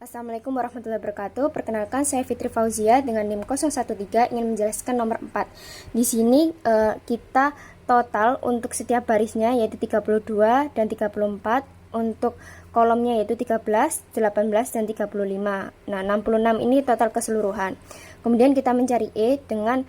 Assalamualaikum warahmatullahi wabarakatuh. Perkenalkan, saya Fitri Fauzia dengan NIM 013 ingin menjelaskan nomor 4. Di sini kita total untuk setiap barisnya yaitu 32 dan 34, untuk kolomnya yaitu 13, 18 dan 35. Nah, 66 ini total keseluruhan. Kemudian kita mencari E dengan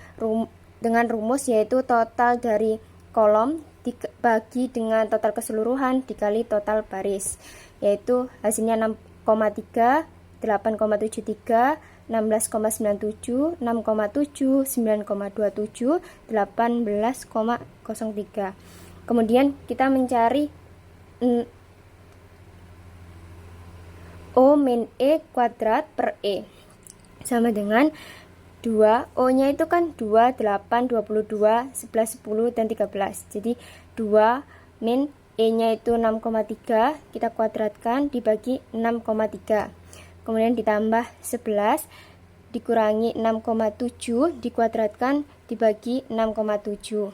rumus yaitu total dari kolom dibagi dengan total keseluruhan dikali total baris, yaitu hasilnya 6,3, 8,73, 16,97, 6,7, 9,27, 18,03. Kemudian kita mencari O min E kuadrat per E sama dengan 2, O nya itu kan 2, 8, 22, 11, 10, dan 13. Jadi 2 min E nya itu 6,3, kita kuadratkan dibagi 6,3. Kemudian ditambah 11 dikurangi 6,7 dikuadratkan dibagi 6,7.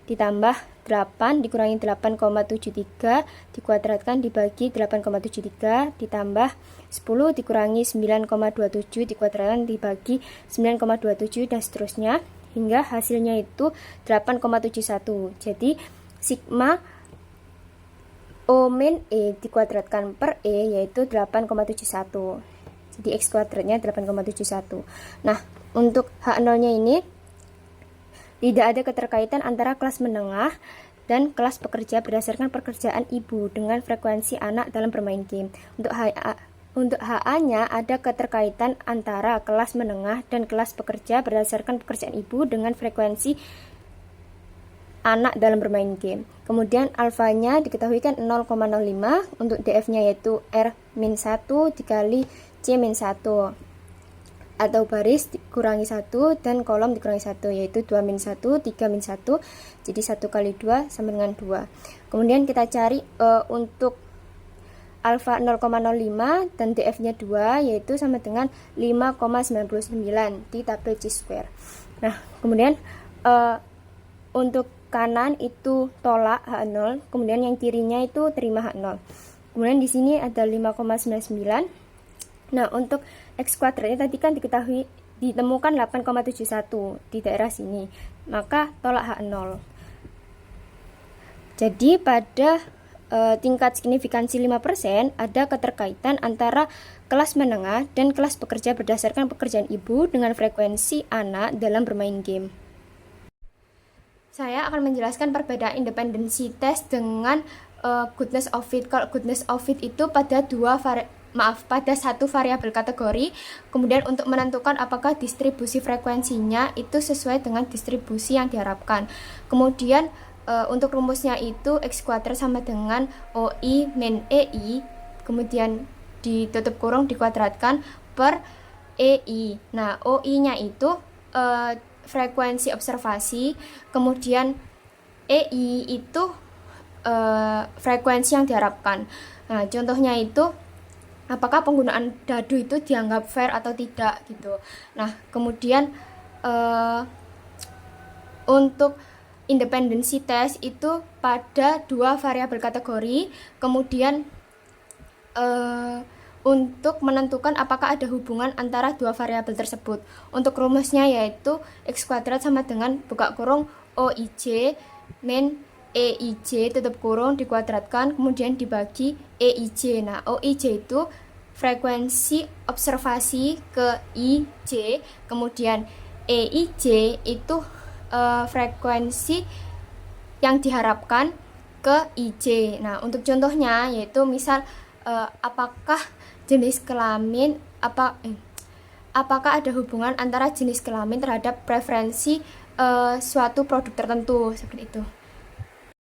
Ditambah 8 dikurangi 8,73 dikuadratkan dibagi 8,73. Ditambah 10 dikurangi 9,27 dikuadratkan dibagi 9,27 dan seterusnya hingga hasilnya itu 8,71. Jadi sigma O min E dikuadratkan per E yaitu 8,71. Jadi X kuadratnya 8,71. Nah, untuk H0 nya ini tidak ada keterkaitan antara kelas menengah dan kelas pekerja berdasarkan pekerjaan ibu dengan frekuensi anak dalam bermain game. Untuk HA nya ada keterkaitan antara kelas menengah dan kelas pekerja berdasarkan pekerjaan ibu dengan frekuensi anak dalam bermain game. Kemudian alfanya diketahui kan 0,05, untuk DF-nya yaitu R-1 dikali C-1 atau baris dikurangi 1 dan kolom dikurangi 1 yaitu 2-1, 3-1. Jadi 1 kali 2 sama dengan 2. Kemudian kita cari untuk alfa 0,05 dan DF-nya 2 yaitu sama dengan 5,99 di tabel C-square. Nah, kemudian untuk kanan itu tolak H0, kemudian yang kirinya itu terima H0. Kemudian di sini ada 5,99. Nah, untuk X kuadratnya tadi kan ditemukan 8,71 di daerah sini, maka tolak H0. Jadi pada tingkat signifikansi 5% ada keterkaitan antara kelas menengah dan kelas pekerja berdasarkan pekerjaan ibu dengan frekuensi anak dalam bermain game. Saya akan menjelaskan perbedaan independensi tes dengan goodness of fit. Kalau goodness of fit itu pada satu variabel kategori. Kemudian untuk menentukan apakah distribusi frekuensinya itu sesuai dengan distribusi yang diharapkan. Kemudian untuk rumusnya itu X kuadrat sama dengan OI min EI, kemudian ditutup kurung dikuadratkan per EI. Nah, OI-nya itu frekuensi observasi, kemudian EI itu frekuensi yang diharapkan. Nah, contohnya itu apakah penggunaan dadu itu dianggap fair atau tidak gitu. Nah, kemudian untuk independensi tes itu pada dua variabel kategori, kemudian untuk menentukan apakah ada hubungan antara dua variabel tersebut. Untuk rumusnya yaitu X kuadrat sama dengan buka kurung OIJ min EIJ tutup kurung dikuadratkan kemudian dibagi EIJ. Nah, OIJ itu frekuensi observasi ke IJ, kemudian EIJ itu frekuensi yang diharapkan ke IJ. Nah, untuk contohnya yaitu misal apakah ada hubungan antara jenis kelamin terhadap preferensi suatu produk tertentu, seperti itu.